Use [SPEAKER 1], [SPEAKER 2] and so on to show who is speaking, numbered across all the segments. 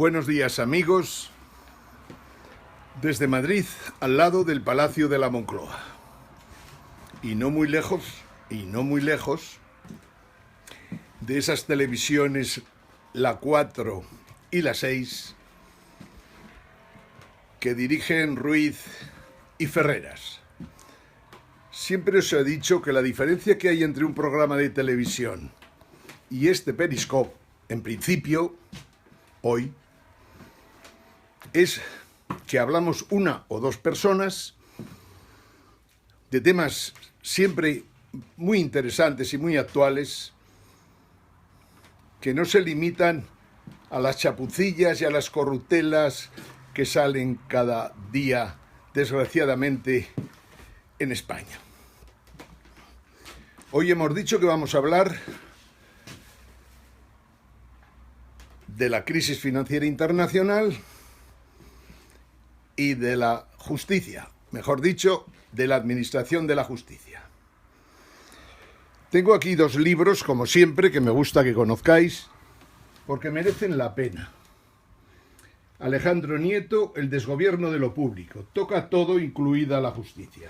[SPEAKER 1] Buenos días, amigos, desde Madrid, al lado del Palacio de la Moncloa. Y no muy lejos de esas televisiones, la 4 y la 6, que dirigen Ruiz y Ferreras. Siempre os he dicho que la diferencia que hay entre un programa de televisión y este Periscope, en principio, hoy, es que hablamos una o dos personas de temas siempre muy interesantes y muy actuales, que no se limitan a las chapucillas y a las corruptelas que salen cada día, desgraciadamente, en España. Hoy hemos dicho que vamos a hablar de la crisis financiera internacional y de la justicia, mejor dicho, de la administración de la justicia. Tengo aquí dos libros, como siempre, que me gusta que conozcáis, porque merecen la pena. Alejandro Nieto, El desgobierno de lo público. Toca todo, incluida la justicia.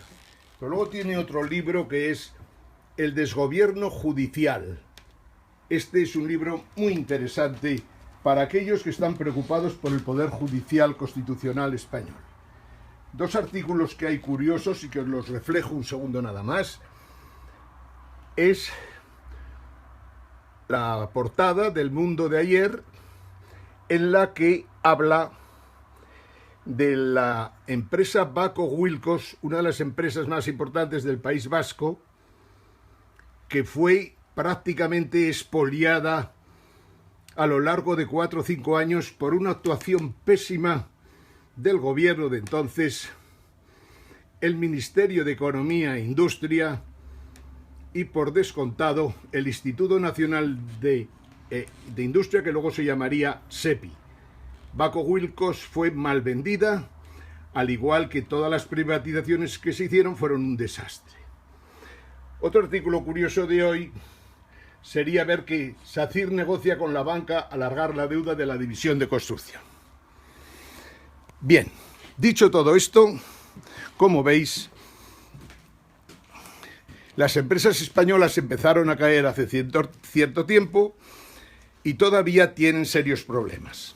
[SPEAKER 1] Pero luego tiene otro libro que es El desgobierno judicial. Este es un libro muy interesante para aquellos que están preocupados por el Poder Judicial Constitucional español. Dos artículos que hay curiosos y que os los reflejo un segundo nada más. Es la portada del Mundo de ayer, en la que habla de la empresa Bako Wilkos, una de las empresas más importantes del País Vasco, que fue prácticamente expoliada a lo largo de 4 o 5 años por una actuación pésima del gobierno de entonces, el Ministerio de Economía e Industria y, por descontado, el Instituto Nacional de Industria, que luego se llamaría SEPI. Bako Wilkos fue mal vendida, al igual que todas las privatizaciones que se hicieron fueron un desastre. Otro artículo curioso de hoy sería ver que SACIR negocia con la banca alargar la deuda de la división de construcción. Bien, dicho todo esto, como veis, las empresas españolas empezaron a caer hace cierto tiempo y todavía tienen serios problemas.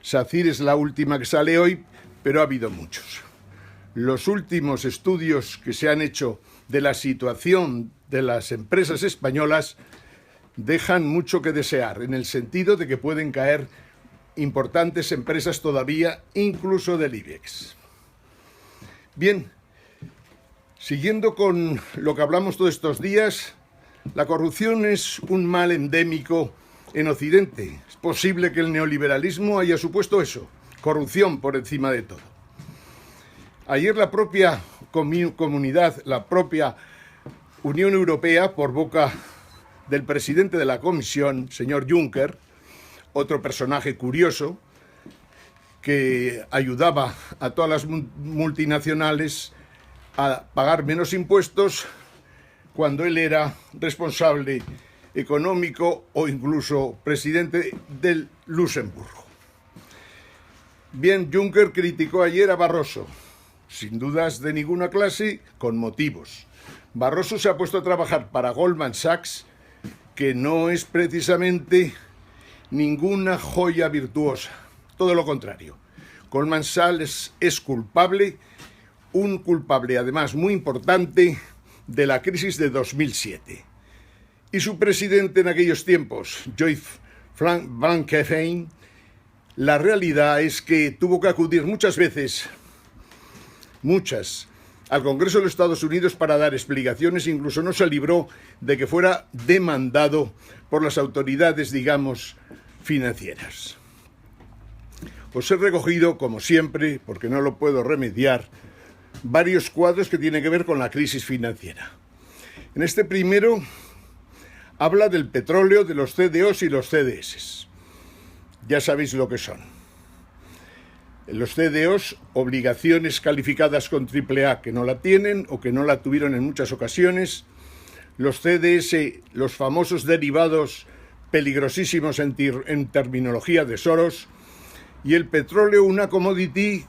[SPEAKER 1] SACIR es la última que sale hoy, pero ha habido muchos. Los últimos estudios que se han hecho de la situación de las empresas españolas dejan mucho que desear, en el sentido de que pueden caer importantes empresas todavía, incluso del IBEX. Bien, siguiendo con lo que hablamos todos estos días, la corrupción es un mal endémico en Occidente. Es posible que el neoliberalismo haya supuesto eso, corrupción por encima de todo. Ayer la propia comunidad, la propia Unión Europea, por boca del presidente de la Comisión, señor Juncker, otro personaje curioso, que ayudaba a todas las multinacionales a pagar menos impuestos cuando él era responsable económico o incluso presidente del Luxemburgo. Bien, Juncker criticó ayer a Barroso, sin dudas de ninguna clase, con motivos. Barroso se ha puesto a trabajar para Goldman Sachs, que no es precisamente ninguna joya virtuosa, todo lo contrario. Goldman Sachs es culpable, un culpable además muy importante de la crisis de 2007. Y su presidente en aquellos tiempos, Joyce Van Kefein, la realidad es que tuvo que acudir muchas veces, al Congreso de los Estados Unidos para dar explicaciones, incluso no se libró de que fuera demandado por las autoridades, digamos, financieras. Os he recogido, como siempre, porque no lo puedo remediar, varios cuadros que tienen que ver con la crisis financiera. En este primero habla del petróleo, de los CDOs y los CDS. Ya sabéis lo que son. Los CDOs, obligaciones calificadas con AAA que no la tienen o que no la tuvieron en muchas ocasiones. Los CDS, los famosos derivados peligrosísimos en terminología de Soros, y el petróleo una commodity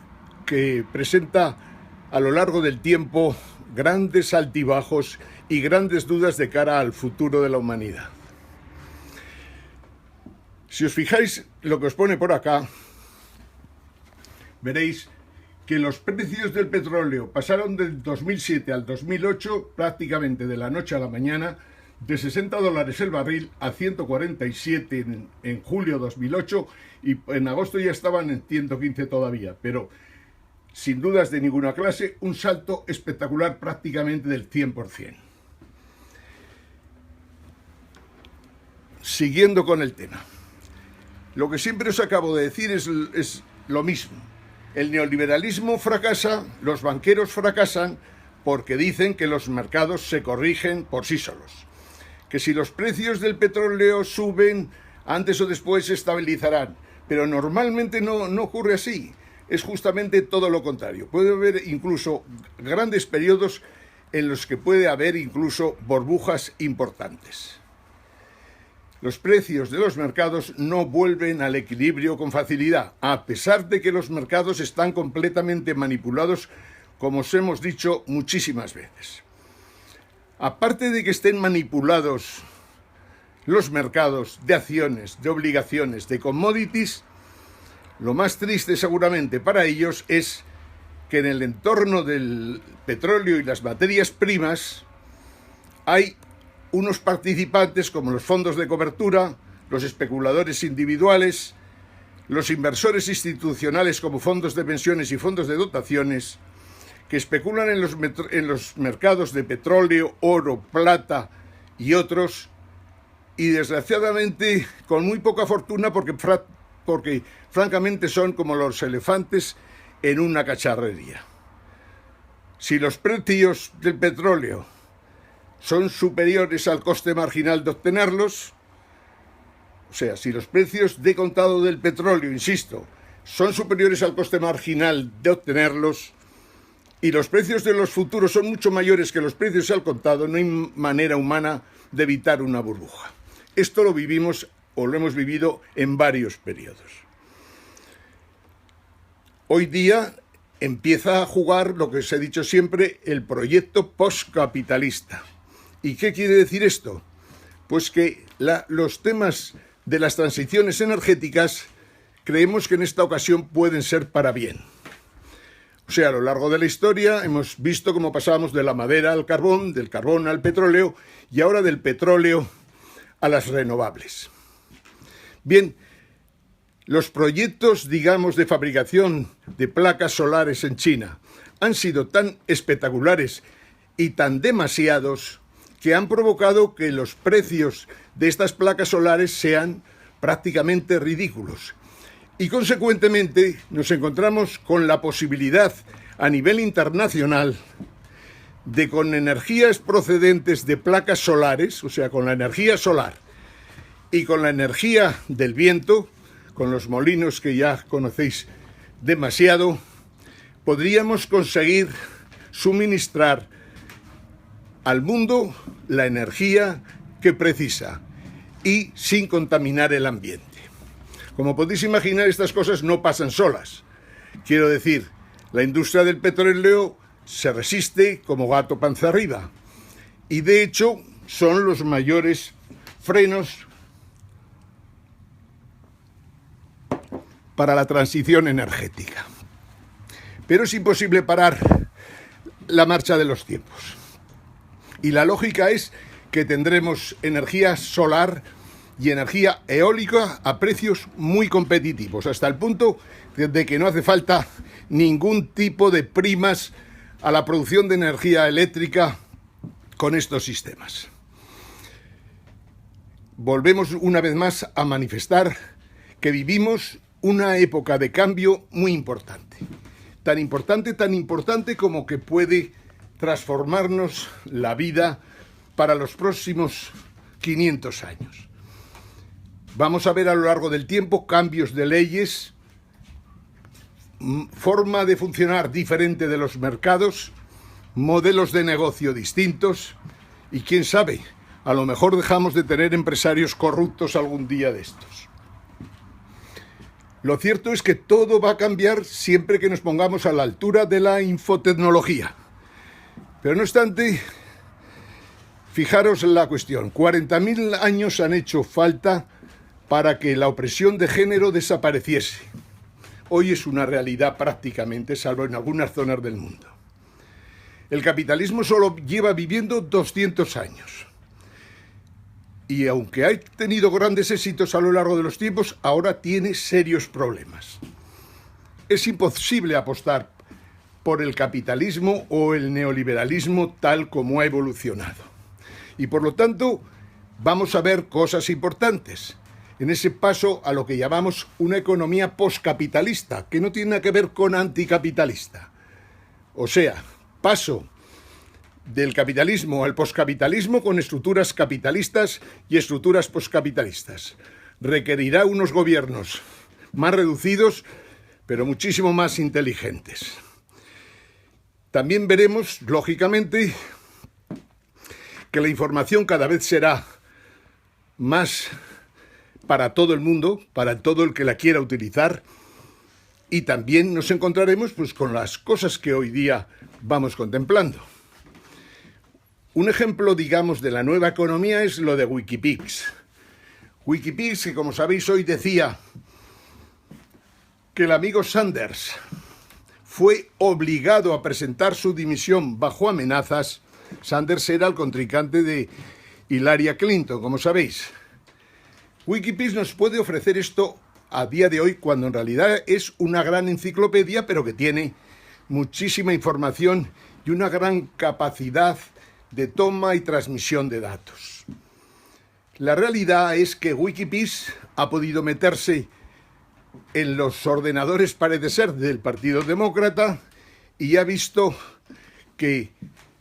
[SPEAKER 1] que presenta a lo largo del tiempo grandes altibajos y grandes dudas de cara al futuro de la humanidad. Si os fijáis lo que os pone por acá, veréis que los precios del petróleo pasaron del 2007 al 2008 prácticamente de la noche a la mañana, de $60 el barril a 147 en julio 2008, y en agosto ya estaban en 115 todavía, pero sin dudas de ninguna clase, un salto espectacular prácticamente del 100%. Siguiendo con el tema, lo que siempre os acabo de decir es lo mismo. El neoliberalismo fracasa, los banqueros fracasan porque dicen que los mercados se corrigen por sí solos, que si los precios del petróleo suben, antes o después se estabilizarán, pero normalmente no ocurre así. Es justamente todo lo contrario. Puede haber incluso grandes periodos en los que puede haber incluso burbujas importantes. Los precios de los mercados no vuelven al equilibrio con facilidad, a pesar de que los mercados están completamente manipulados, como os hemos dicho muchísimas veces. Aparte de que estén manipulados los mercados de acciones, de obligaciones, de commodities, lo más triste seguramente para ellos es que en el entorno del petróleo y las materias primas hay unos participantes como los fondos de cobertura, los especuladores individuales, los inversores institucionales como fondos de pensiones y fondos de dotaciones, que especulan en los mercados de petróleo, oro, plata y otros, y desgraciadamente con muy poca fortuna porque francamente son como los elefantes en una cacharrería. Si los precios del petróleo son superiores al coste marginal de obtenerlos, o sea, si los precios de contado del petróleo, insisto, son superiores al coste marginal de obtenerlos, y los precios de los futuros son mucho mayores que los precios al contado, no hay manera humana de evitar una burbuja. Esto lo vivimos o lo hemos vivido en varios periodos. Hoy día empieza a jugar lo que os he dicho siempre, el proyecto postcapitalista. ¿Y qué quiere decir esto? Pues que los temas de las transiciones energéticas creemos que en esta ocasión pueden ser para bien. O sea, a lo largo de la historia hemos visto cómo pasamos de la madera al carbón, del carbón al petróleo y ahora del petróleo a las renovables. Bien, los proyectos, digamos, de fabricación de placas solares en China han sido tan espectaculares y tan demasiados que han provocado que los precios de estas placas solares sean prácticamente ridículos. Y consecuentemente nos encontramos con la posibilidad a nivel internacional de, con energías procedentes de placas solares, o sea, con la energía solar y con la energía del viento, con los molinos que ya conocéis demasiado, podríamos conseguir suministrar al mundo la energía que precisa y sin contaminar el ambiente. Como podéis imaginar, estas cosas no pasan solas. Quiero decir, la industria del petróleo se resiste como gato panza arriba y de hecho son los mayores frenos para la transición energética. Pero es imposible parar la marcha de los tiempos. Y la lógica es que tendremos energía solar y energía eólica a precios muy competitivos, hasta el punto de que no hace falta ningún tipo de primas a la producción de energía eléctrica con estos sistemas. Volvemos una vez más a manifestar que vivimos una época de cambio muy importante. Tan importante como que puede transformarnos la vida para los próximos 500 años. Vamos a ver a lo largo del tiempo cambios de leyes, forma de funcionar diferente de los mercados, modelos de negocio distintos y quién sabe, a lo mejor dejamos de tener empresarios corruptos algún día de estos. Lo cierto es que todo va a cambiar siempre que nos pongamos a la altura de la infotecnología. Pero no obstante, fijaros en la cuestión. 40.000 años han hecho falta para que la opresión de género desapareciese. Hoy es una realidad prácticamente, salvo en algunas zonas del mundo. El capitalismo solo lleva viviendo 200 años. Y aunque ha tenido grandes éxitos a lo largo de los tiempos, ahora tiene serios problemas. Es imposible apostar por el capitalismo o el neoliberalismo tal como ha evolucionado. Y por lo tanto, vamos a ver cosas importantes en ese paso a lo que llamamos una economía poscapitalista, que no tiene nada que ver con anticapitalista. O sea, paso del capitalismo al poscapitalismo con estructuras capitalistas y estructuras poscapitalistas. Requerirá unos gobiernos más reducidos, pero muchísimo más inteligentes. También veremos, lógicamente, que la información cada vez será más para todo el mundo, para todo el que la quiera utilizar, y también nos encontraremos pues, con las cosas que hoy día vamos contemplando. Un ejemplo, digamos, de la nueva economía es lo de Wikipedia. Wikipedia, que como sabéis hoy decía que el amigo Sanders fue obligado a presentar su dimisión bajo amenazas. Sanders era el contrincante de Hillary Clinton, como sabéis. Wikipedia nos puede ofrecer esto a día de hoy, cuando en realidad es una gran enciclopedia, pero que tiene muchísima información y una gran capacidad de toma y transmisión de datos. La realidad es que Wikipedia ha podido meterse en los ordenadores, parece ser, del Partido Demócrata, y ha visto que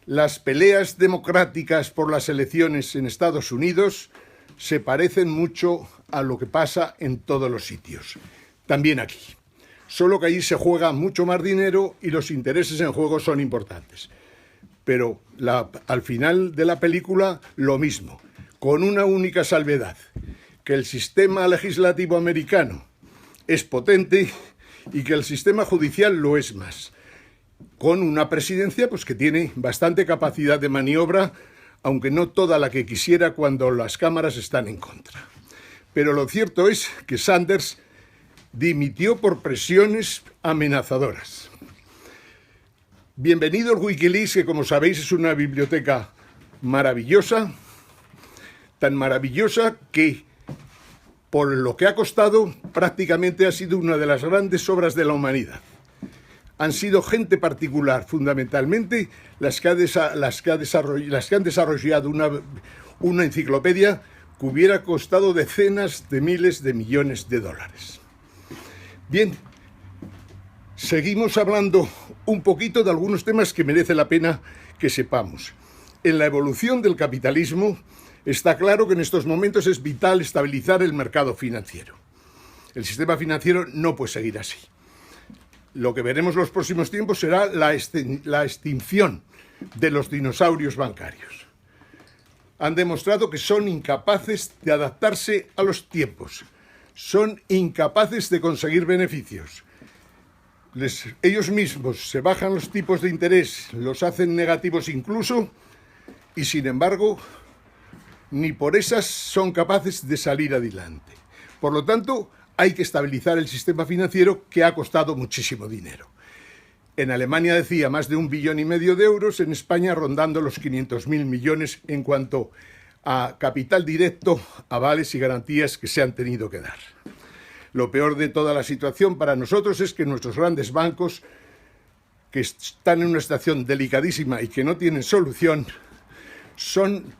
[SPEAKER 1] las peleas democráticas por las elecciones en Estados Unidos se parecen mucho a lo que pasa en todos los sitios, también aquí. Solo que allí se juega mucho más dinero y los intereses en juego son importantes. Pero al final de la película, lo mismo, con una única salvedad, que el sistema legislativo americano es potente y que el sistema judicial lo es más, con una presidencia pues, que tiene bastante capacidad de maniobra, aunque no toda la que quisiera cuando las cámaras están en contra. Pero lo cierto es que Sanders dimitió por presiones amenazadoras. Bienvenido al Wikileaks, que como sabéis es una biblioteca maravillosa, tan maravillosa que por lo que ha costado prácticamente ha sido una de las grandes obras de la humanidad. Han sido gente particular, fundamentalmente, las que han desarrollado una enciclopedia que hubiera costado decenas de miles de millones de dólares. Bien, seguimos hablando un poquito de algunos temas que merece la pena que sepamos. En la evolución del capitalismo está claro que en estos momentos es vital estabilizar el mercado financiero. El sistema financiero no puede seguir así. Lo que veremos en los próximos tiempos será la extinción de los dinosaurios bancarios. Han demostrado que son incapaces de adaptarse a los tiempos, son incapaces de conseguir beneficios. Ellos mismos se bajan los tipos de interés, los hacen negativos incluso, y sin embargo, ni por esas son capaces de salir adelante. Por lo tanto, hay que estabilizar el sistema financiero, que ha costado muchísimo dinero. En Alemania decía más de 1,5 billones de euros, en España rondando los 500.000 millones en cuanto a capital directo, avales y garantías que se han tenido que dar. Lo peor de toda la situación para nosotros es que nuestros grandes bancos, que están en una situación delicadísima y que no tienen solución, son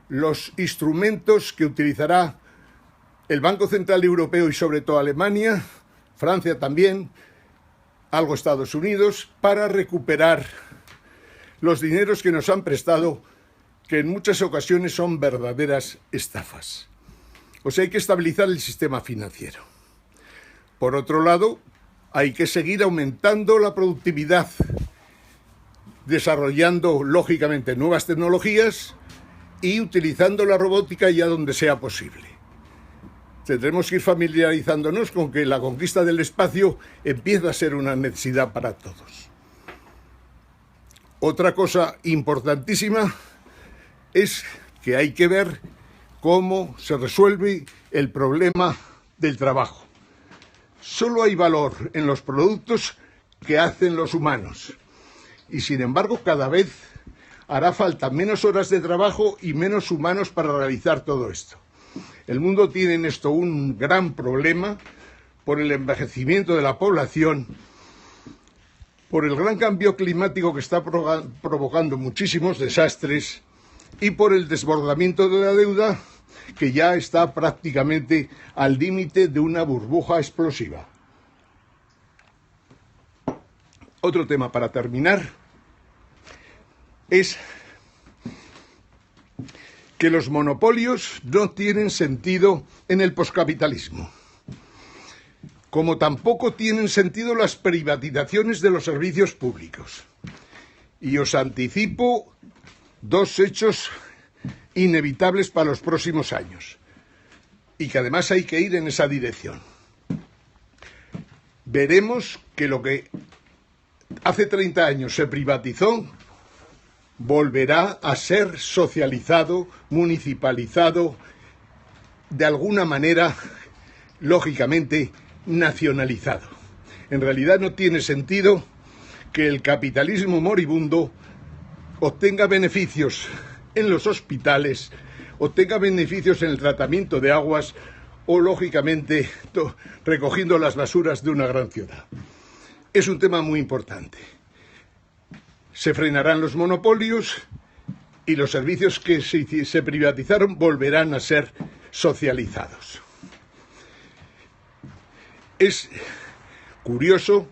[SPEAKER 1] los instrumentos que utilizará el Banco Central Europeo y sobre todo Alemania, Francia también, algo Estados Unidos, para recuperar los dineros que nos han prestado, que en muchas ocasiones son verdaderas estafas. O sea, hay que estabilizar el sistema financiero. Por otro lado, hay que seguir aumentando la productividad, desarrollando, lógicamente, nuevas tecnologías y utilizando la robótica ya donde sea posible. tendremos que ir familiarizándonos con que la conquista del espacio empieza a ser una necesidad para todos. Otra cosa importantísima es que hay que ver cómo se resuelve el problema del trabajo. Solo hay valor en los productos que hacen los humanos y, sin embargo, cada vez hará falta menos horas de trabajo y menos humanos para realizar todo esto. El mundo tiene en esto un gran problema por el envejecimiento de la población, por el gran cambio climático que está provocando muchísimos desastres y por el desbordamiento de la deuda, que ya está prácticamente al límite de una burbuja explosiva. Otro tema para terminar es que los monopolios no tienen sentido en el poscapitalismo, como tampoco tienen sentido las privatizaciones de los servicios públicos. Y os anticipo dos hechos inevitables para los próximos años, y que además hay que ir en esa dirección. Veremos que lo que hace 30 años se privatizó volverá a ser socializado, municipalizado, de alguna manera, lógicamente, nacionalizado. En realidad no tiene sentido que el capitalismo moribundo obtenga beneficios en los hospitales, obtenga beneficios en el tratamiento de aguas o, lógicamente, recogiendo las basuras de una gran ciudad. Es un tema muy importante. Se frenarán los monopolios y los servicios que se privatizaron volverán a ser socializados. Es curioso,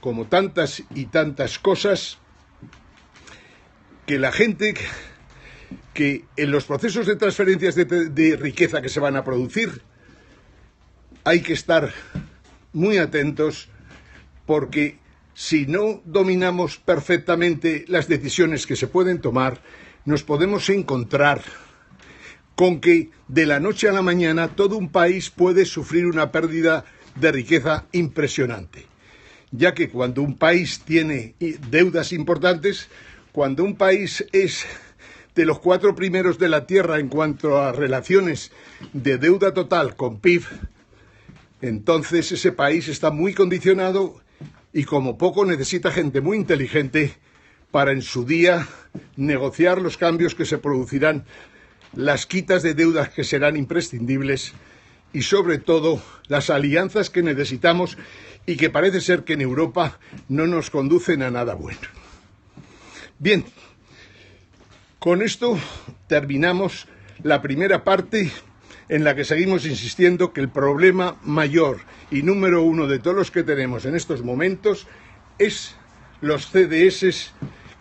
[SPEAKER 1] como tantas y tantas cosas, que la gente que en los procesos de transferencias de riqueza que se van a producir hay que estar muy atentos, porque si no dominamos perfectamente las decisiones que se pueden tomar, nos podemos encontrar con que de la noche a la mañana todo un país puede sufrir una pérdida de riqueza impresionante, ya que cuando un país tiene deudas importantes, cuando un país es de los 4 primeros de la Tierra en cuanto a relaciones de deuda total con PIB, entonces ese país está muy condicionado y como poco necesita gente muy inteligente para en su día negociar los cambios que se producirán, las quitas de deudas que serán imprescindibles y sobre todo las alianzas que necesitamos y que parece ser que en Europa no nos conducen a nada bueno. Bien, con esto terminamos la primera parte, en la que seguimos insistiendo que el problema mayor y número uno de todos los que tenemos en estos momentos es los CDS,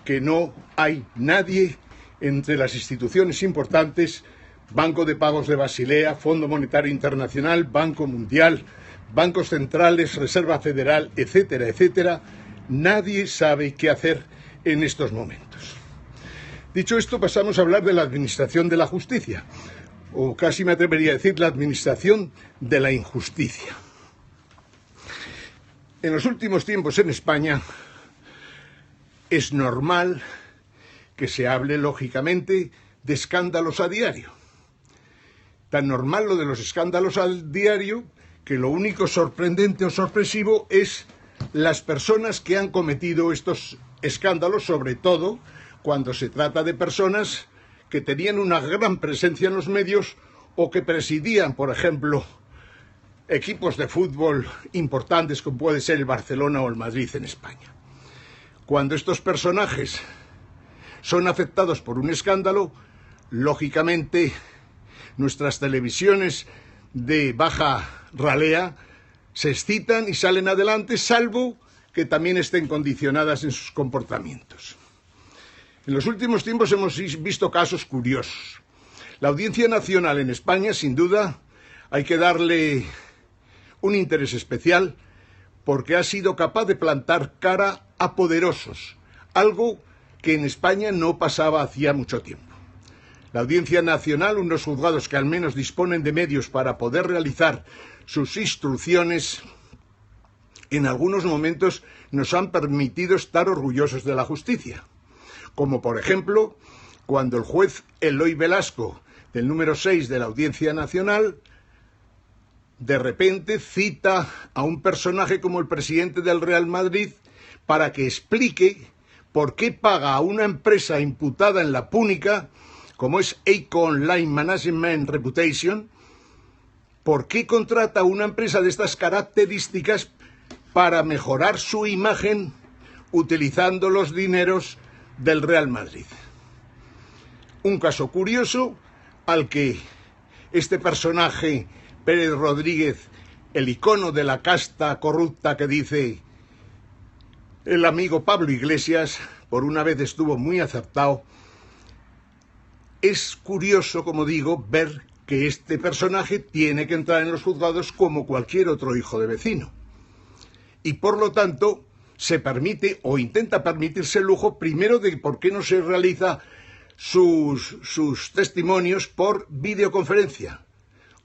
[SPEAKER 1] que no hay nadie entre las instituciones importantes, Banco de Pagos de Basilea, Fondo Monetario Internacional, Banco Mundial, bancos centrales, Reserva Federal, etcétera, etcétera. Nadie sabe qué hacer en estos momentos. Dicho esto, pasamos a hablar de la administración de la justicia, o casi me atrevería a decir la administración de la injusticia. En los últimos tiempos en España es normal que se hable, lógicamente, de escándalos a diario. Tan normal lo de los escándalos al diario que lo único sorprendente o sorpresivo es las personas que han cometido estos escándalos, sobre todo cuando se trata de personas que tenían una gran presencia en los medios o que presidían, por ejemplo, equipos de fútbol importantes como puede ser el Barcelona o el Madrid en España. Cuando estos personajes son afectados por un escándalo, lógicamente nuestras televisiones de baja ralea se excitan y salen adelante, salvo que también estén condicionadas en sus comportamientos. En los últimos tiempos hemos visto casos curiosos. La Audiencia Nacional en España, sin duda, hay que darle un interés especial porque ha sido capaz de plantar cara a poderosos, algo que en España no pasaba hacía mucho tiempo. La Audiencia Nacional, unos juzgados que al menos disponen de medios para poder realizar sus instrucciones, en algunos momentos nos han permitido estar orgullosos de la justicia. Como por ejemplo, cuando el juez Eloy Velasco, del número 6 de la Audiencia Nacional, de repente cita a un personaje como el presidente del Real Madrid para que explique por qué paga a una empresa imputada en la púnica, como es EICO Online Management Reputation, por qué contrata a una empresa de estas características para mejorar su imagen utilizando los dineros del Real Madrid. Un caso curioso al que este personaje, Pérez Rodríguez, el icono de la casta corrupta que dice el amigo Pablo Iglesias, por una vez estuvo muy acertado. Es curioso, como digo, ver que este personaje tiene que entrar en los juzgados como cualquier otro hijo de vecino. Y por lo tanto se permite o intenta permitirse el lujo primero de por qué no se realiza sus testimonios por videoconferencia,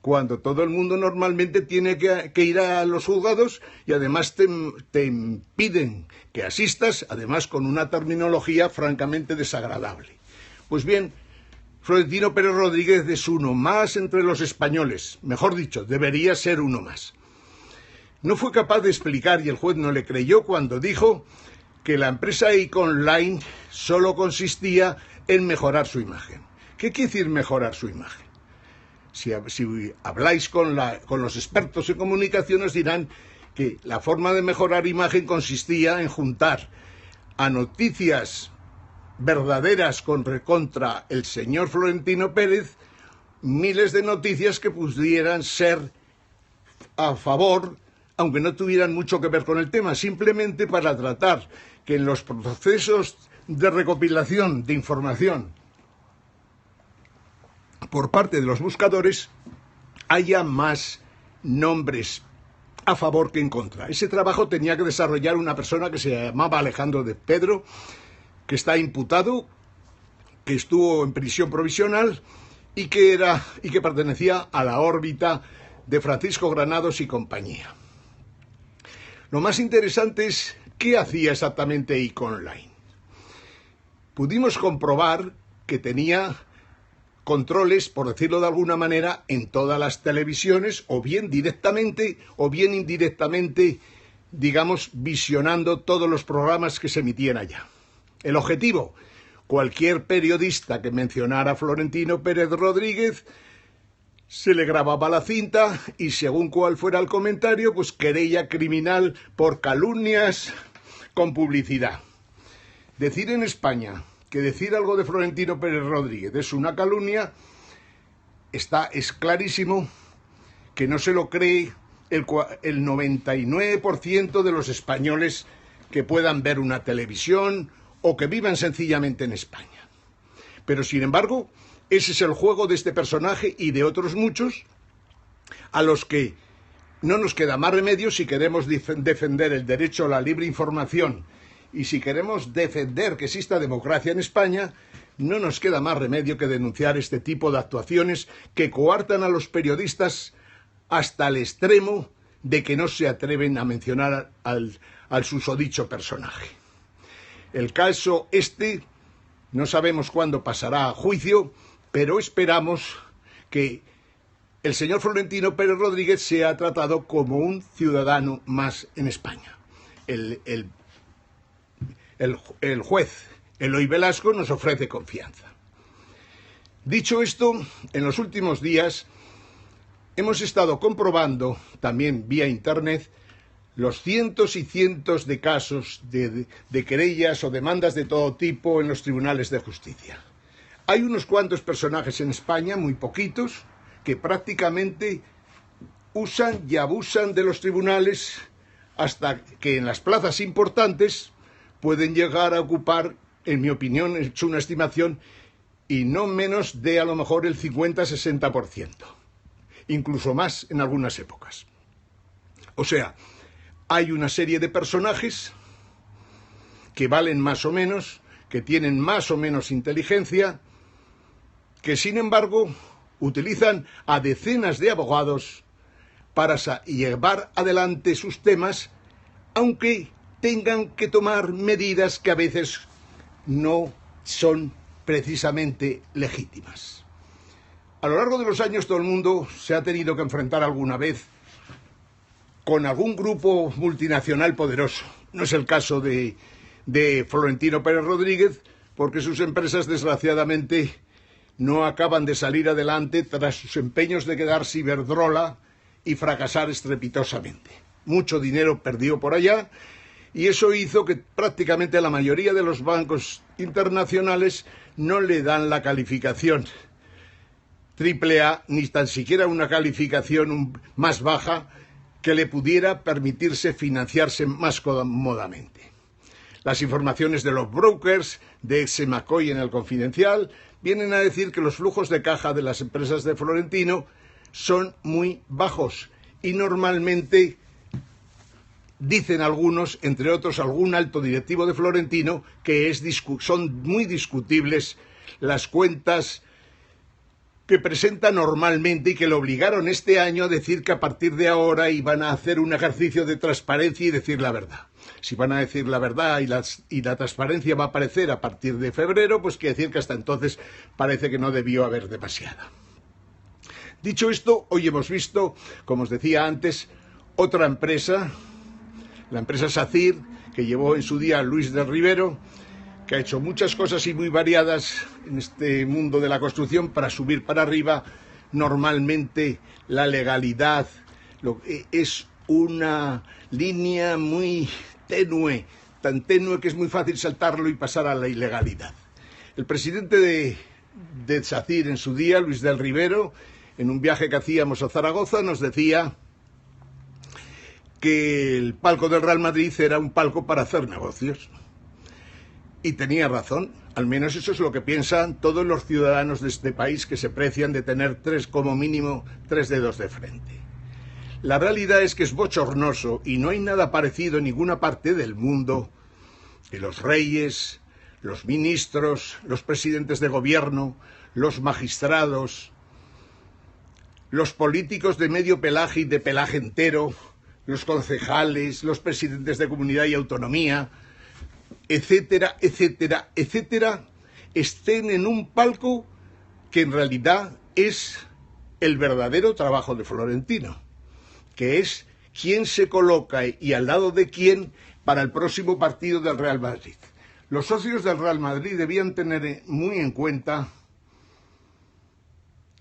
[SPEAKER 1] cuando todo el mundo normalmente tiene que ir a los juzgados y además te impiden que asistas, además con una terminología francamente desagradable. Pues bien, Florentino Pérez Rodríguez es uno más entre los españoles, mejor dicho, debería ser uno más. No fue capaz de explicar, y el juez no le creyó, cuando dijo que la empresa EICO Online solo consistía en mejorar su imagen. ¿Qué quiere decir mejorar su imagen? Si habláis con los expertos en comunicaciones dirán que la forma de mejorar imagen consistía en juntar a noticias verdaderas contra el señor Florentino Pérez miles de noticias que pudieran ser a favor, aunque no tuvieran mucho que ver con el tema, simplemente para tratar que en los procesos de recopilación de información por parte de los buscadores haya más nombres a favor que en contra. Ese trabajo tenía que desarrollar una persona que se llamaba Alejandro de Pedro, que está imputado, que estuvo en prisión provisional y que pertenecía a la órbita de Francisco Granados y compañía. Lo más interesante es qué hacía exactamente EICO Online. Pudimos comprobar que tenía controles, por decirlo de alguna manera, en todas las televisiones, o bien directamente o bien indirectamente, digamos, visionando todos los programas que se emitían allá. El objetivo, cualquier periodista que mencionara a Florentino Pérez Rodríguez, se le grababa la cinta y según cuál fuera el comentario, pues querella criminal por calumnias con publicidad. Decir en España que decir algo de Florentino Pérez Rodríguez es una calumnia, es clarísimo que no se lo cree el 99% de los españoles que puedan ver una televisión o que vivan sencillamente en España. Pero sin embargo, ese es el juego de este personaje y de otros muchos a los que no nos queda más remedio si queremos defender el derecho a la libre información y si queremos defender que exista democracia en España, no nos queda más remedio que denunciar este tipo de actuaciones que coartan a los periodistas hasta el extremo de que no se atreven a mencionar al susodicho personaje. El caso no sabemos cuándo pasará a juicio, pero esperamos que el señor Florentino Pérez Rodríguez sea tratado como un ciudadano más en España. El juez Eloy Velasco nos ofrece confianza. Dicho esto, en los últimos días hemos estado comprobando, también vía internet, los cientos y cientos de casos de querellas o demandas de todo tipo en los tribunales de justicia. Hay unos cuantos personajes en España, muy poquitos, que prácticamente usan y abusan de los tribunales hasta que en las plazas importantes pueden llegar a ocupar, en mi opinión, he hecho una estimación, y no menos de a lo mejor el 50-60%, incluso más en algunas épocas. O sea, hay una serie de personajes que valen más o menos, que tienen más o menos inteligencia, que sin embargo utilizan a decenas de abogados para llevar adelante sus temas, aunque tengan que tomar medidas que a veces no son precisamente legítimas. A lo largo de los años todo el mundo se ha tenido que enfrentar alguna vez con algún grupo multinacional poderoso. No es el caso de Florentino Pérez Rodríguez, porque sus empresas desgraciadamente no acaban de salir adelante tras sus empeños de quedarse Iberdrola y fracasar estrepitosamente. Mucho dinero perdió por allá y eso hizo que prácticamente la mayoría de los bancos internacionales no le dan la calificación AAA, ni tan siquiera una calificación más baja que le pudiera permitirse financiarse más cómodamente. Las informaciones de los brokers, de ex McCoy en El Confidencial, vienen a decir que los flujos de caja de las empresas de Florentino son muy bajos y normalmente dicen algunos, entre otros algún alto directivo de Florentino, que son muy discutibles las cuentas que presenta normalmente y que le obligaron este año a decir que a partir de ahora iban a hacer un ejercicio de transparencia y decir la verdad. Si van a decir la verdad y la transparencia va a aparecer a partir de febrero, pues quiere decir que hasta entonces parece que no debió haber demasiada. Dicho esto, hoy hemos visto, como os decía antes, otra empresa, la empresa SACIR, que llevó en su día Luis del Rivero, que ha hecho muchas cosas y muy variadas en este mundo de la construcción para subir para arriba. Normalmente la legalidad es una línea muy tenue, tan tenue que es muy fácil saltarlo y pasar a la ilegalidad. El presidente de SACIR en su día, Luis del Rivero, en un viaje que hacíamos a Zaragoza, nos decía que el palco del Real Madrid era un palco para hacer negocios. Y tenía razón, al menos eso es lo que piensan todos los ciudadanos de este país que se precian de tener como mínimo tres dedos de frente. La realidad es que es bochornoso y no hay nada parecido en ninguna parte del mundo que los reyes, los ministros, los presidentes de gobierno, los magistrados, los políticos de medio pelaje y de pelaje entero, los concejales, los presidentes de comunidad y autonomía, etcétera, etcétera, etcétera, estén en un palco que en realidad es el verdadero trabajo de Florentino, que es quién se coloca y al lado de quién para el próximo partido del Real Madrid. Los socios del Real Madrid debían tener muy en cuenta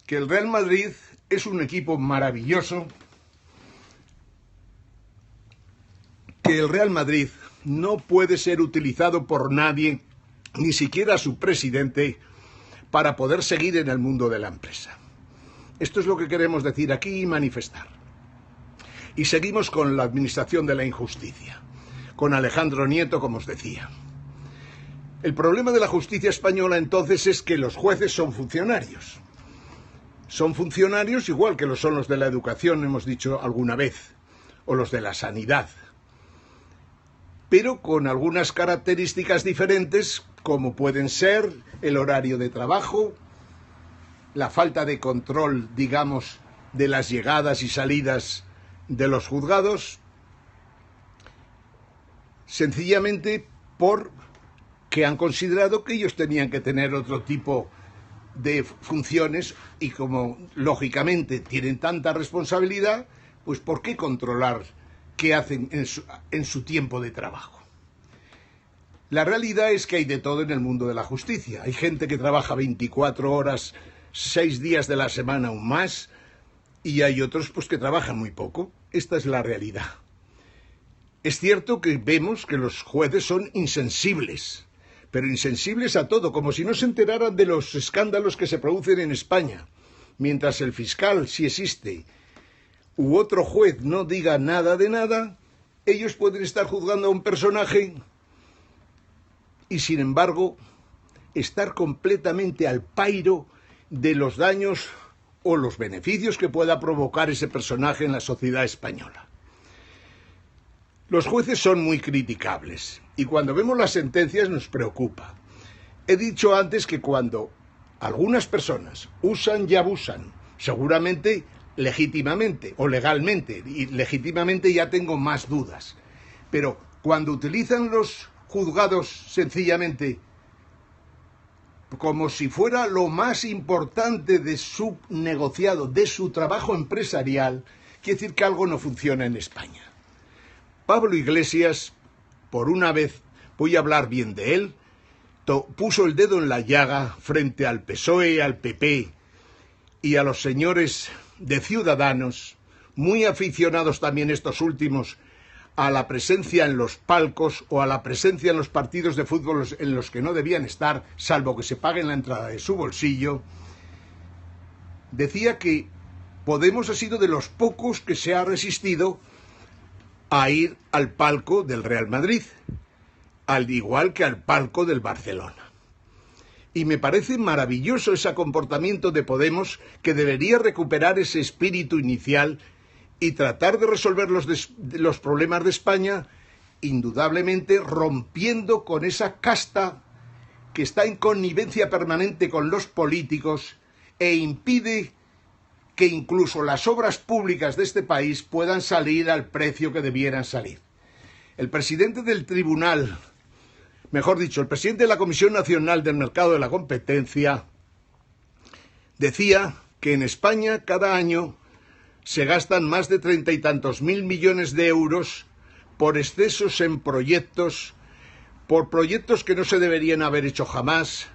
[SPEAKER 1] que el Real Madrid es un equipo maravilloso, que el Real Madrid no puede ser utilizado por nadie, ni siquiera su presidente, para poder seguir en el mundo de la empresa. Esto es lo que queremos decir aquí y manifestar. Y seguimos con la administración de la injusticia, con Alejandro Nieto, como os decía. El problema de la justicia española entonces es que los jueces son funcionarios. Son funcionarios igual que lo son los de la educación, hemos dicho alguna vez, o los de la sanidad, pero con algunas características diferentes, como pueden ser el horario de trabajo, la falta de control, digamos, de las llegadas y salidas de los juzgados, sencillamente porque han considerado que ellos tenían que tener otro tipo de funciones y como lógicamente tienen tanta responsabilidad, pues ¿por qué controlar qué hacen en su tiempo de trabajo? La realidad es que hay de todo en el mundo de la justicia. Hay gente que trabaja 24 horas, 6 días de la semana o más, y hay otros pues que trabajan muy poco. Esta es la realidad. Es cierto que vemos que los jueces son insensibles, pero insensibles a todo, como si no se enteraran de los escándalos que se producen en España, mientras el fiscal, si existe, u otro juez no diga nada de nada, ellos pueden estar juzgando a un personaje y, sin embargo, estar completamente al pairo de los daños o los beneficios que pueda provocar ese personaje en la sociedad española. Los jueces son muy criticables y cuando vemos las sentencias nos preocupa. He dicho antes que cuando algunas personas usan y abusan, seguramente legítimamente o legalmente, y legítimamente ya tengo más dudas, pero cuando utilizan los juzgados sencillamente como si fuera lo más importante de su negociado, de su trabajo empresarial, quiere decir que algo no funciona en España. Pablo Iglesias, por una vez, voy a hablar bien de él, puso el dedo en la llaga frente al PSOE, al PP y a los señores de Ciudadanos, muy aficionados también estos últimos a la presencia en los palcos o a la presencia en los partidos de fútbol en los que no debían estar, salvo que se paguen la entrada de su bolsillo. Decía que Podemos ha sido de los pocos que se ha resistido a ir al palco del Real Madrid, al igual que al palco del Barcelona. Y me parece maravilloso ese comportamiento de Podemos, que debería recuperar ese espíritu inicial y tratar de resolver los problemas de España, indudablemente rompiendo con esa casta que está en connivencia permanente con los políticos e impide que incluso las obras públicas de este país puedan salir al precio que debieran salir. El presidente del tribunal, mejor dicho, el presidente de la Comisión Nacional del Mercado de la Competencia, decía que en España cada año se gastan más de 30 y tantos mil millones de euros por excesos en proyectos, por proyectos que no se deberían haber hecho jamás,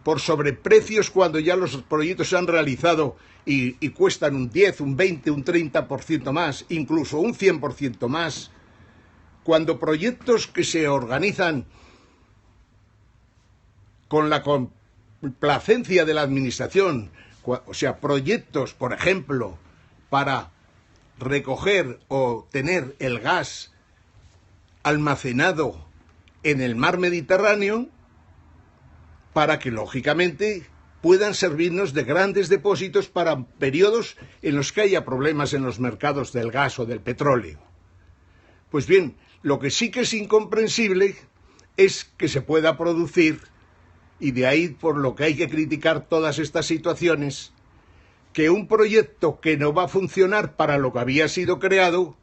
[SPEAKER 1] por sobreprecios cuando ya los proyectos se han realizado y cuestan un 10, un 20, un 30% más, incluso un 100% más, cuando proyectos que se organizan con la complacencia de la administración, o sea, proyectos, por ejemplo, para recoger o tener el gas almacenado en el mar Mediterráneo, para que, lógicamente, puedan servirnos de grandes depósitos para periodos en los que haya problemas en los mercados del gas o del petróleo. Pues bien, lo que sí que es incomprensible es que se pueda producir, y de ahí por lo que hay que criticar todas estas situaciones, que un proyecto que no va a funcionar para lo que había sido creado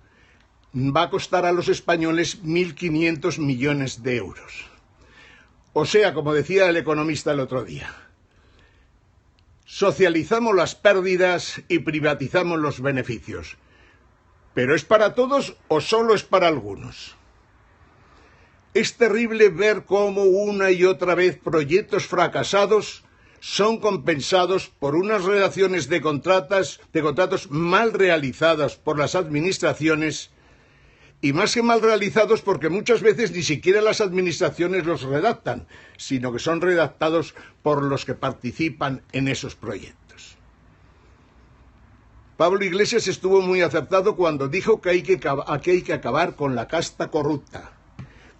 [SPEAKER 1] va a costar a los españoles 1.500 millones de euros. O sea, como decía el economista el otro día, socializamos las pérdidas y privatizamos los beneficios. ¿Pero es para todos o solo es para algunos? Es terrible ver cómo una y otra vez proyectos fracasados son compensados por unas relaciones de contratos mal realizadas por las administraciones, y más que mal realizados porque muchas veces ni siquiera las administraciones los redactan, sino que son redactados por los que participan en esos proyectos. Pablo Iglesias estuvo muy acertado cuando dijo que hay que acabar con la casta corrupta,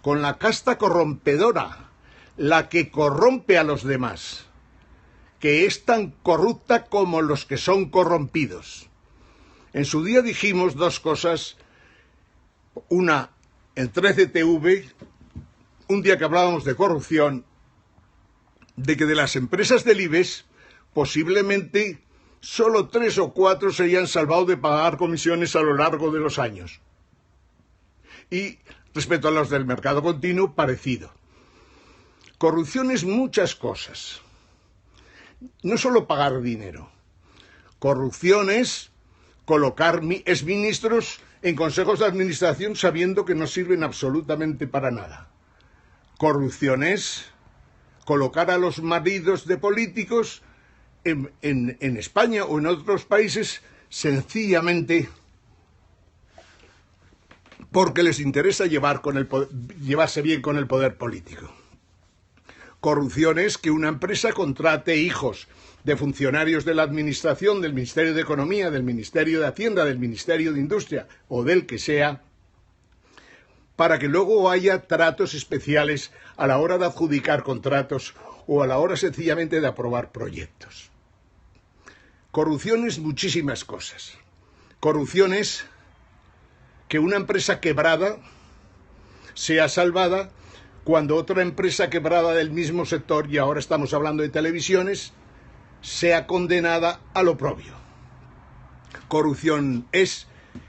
[SPEAKER 1] con la casta corrompedora, la que corrompe a los demás, que es tan corrupta como los que son corrompidos. En su día dijimos dos cosas. Una, en 13TV, un día que hablábamos de corrupción, de que de las empresas del IBEX, posiblemente solo 3 o 4 se hayan salvado de pagar comisiones a lo largo de los años. Y respecto a los del mercado continuo, parecido. Corrupción es muchas cosas. No solo pagar dinero. Corrupción es colocar exministros en consejos de administración sabiendo que no sirven absolutamente para nada. Corrupción es colocar a los maridos de políticos en España o en otros países sencillamente porque les interesa llevarse bien con el poder político. Corrupción es que una empresa contrate hijos de funcionarios de la Administración, del Ministerio de Economía, del Ministerio de Hacienda, del Ministerio de Industria o del que sea, para que luego haya tratos especiales a la hora de adjudicar contratos o a la hora sencillamente de aprobar proyectos. Corrupción es muchísimas cosas. Corrupción es que una empresa quebrada sea salvada cuando otra empresa quebrada del mismo sector, y ahora estamos hablando de televisiones, sea condenada al oprobio. Corrupción es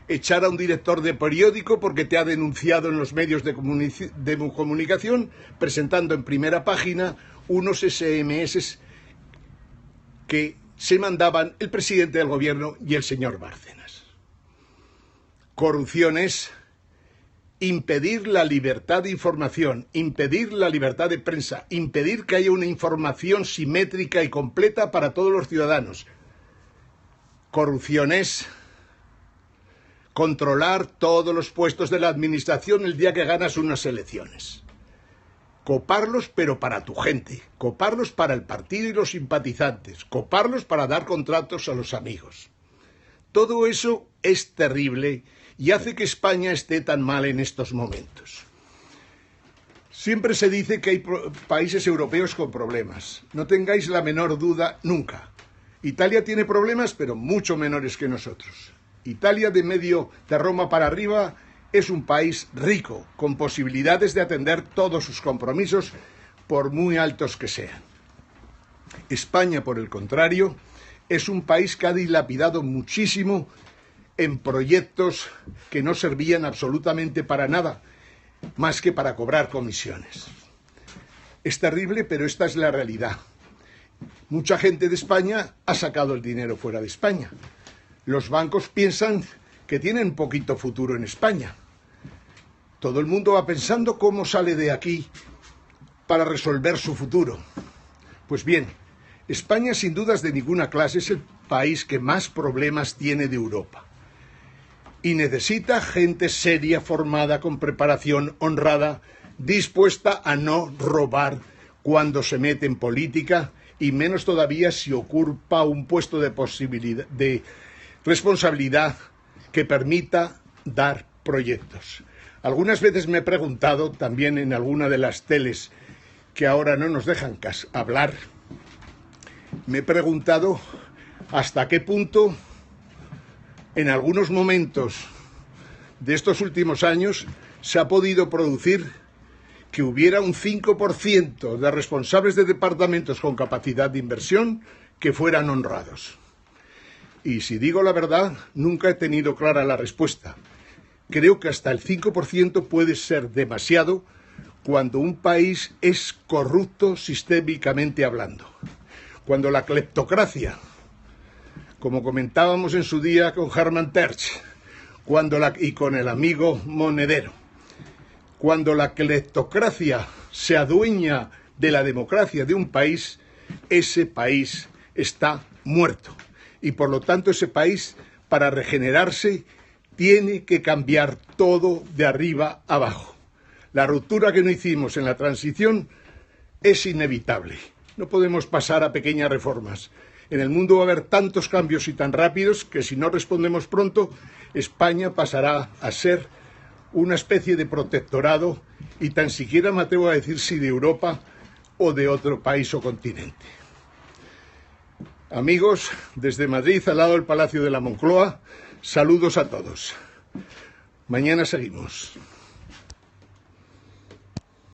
[SPEAKER 1] echar a un director de periódico porque te ha denunciado en los medios de comunicación presentando en primera página unos SMS que se mandaban el presidente del gobierno y el señor Bárcenas. Corrupción es impedir la libertad de información, impedir la libertad de prensa, impedir que haya una información simétrica y completa para todos los ciudadanos. Corrupción es controlar todos los puestos de la administración el día que ganas unas elecciones. Coparlos, pero para tu gente, coparlos para el partido y los simpatizantes, coparlos para dar contratos a los amigos. Todo eso es terrible y hace que España esté tan mal en estos momentos. Siempre se dice que hay países europeos con problemas. No tengáis la menor duda nunca. Italia tiene problemas, pero mucho menores que nosotros. Italia, de Roma para arriba, es un país rico, con posibilidades de atender todos sus compromisos, por muy altos que sean. España, por el contrario, es un país que ha dilapidado muchísimo en proyectos que no servían absolutamente para nada, más que para cobrar comisiones. Es terrible, pero esta es la realidad. Mucha gente de España ha sacado el dinero fuera de España. Los bancos piensan que tienen poquito futuro en España. Todo el mundo va pensando cómo sale de aquí para resolver su futuro. Pues bien, España, sin dudas de ninguna clase, es el país que más problemas tiene de Europa. Y necesita gente seria, formada, con preparación, honrada, dispuesta a no robar cuando se mete en política, y menos todavía si ocupa un puesto de responsabilidad que permita dar proyectos. Algunas veces me he preguntado, también en alguna de las teles que ahora no nos dejan hablar, me he preguntado hasta qué punto en algunos momentos de estos últimos años se ha podido producir que hubiera un 5% de responsables de departamentos con capacidad de inversión que fueran honrados. Y si digo la verdad, nunca he tenido clara la respuesta. Creo que hasta el 5% puede ser demasiado cuando un país es corrupto sistémicamente hablando. Cuando la cleptocracia, como comentábamos en su día con Hermann Tertsch, y con el amigo Monedero, cuando la cleptocracia se adueña de la democracia de un país, ese país está muerto. Y por lo tanto ese país, para regenerarse, tiene que cambiar todo de arriba abajo. La ruptura que no hicimos en la transición es inevitable. No podemos pasar a pequeñas reformas. En el mundo va a haber tantos cambios y tan rápidos que si no respondemos pronto, España pasará a ser una especie de protectorado y tan siquiera me atrevo a decir si de Europa o de otro país o continente. Amigos, desde Madrid, al lado del Palacio de la Moncloa, saludos a todos. Mañana seguimos.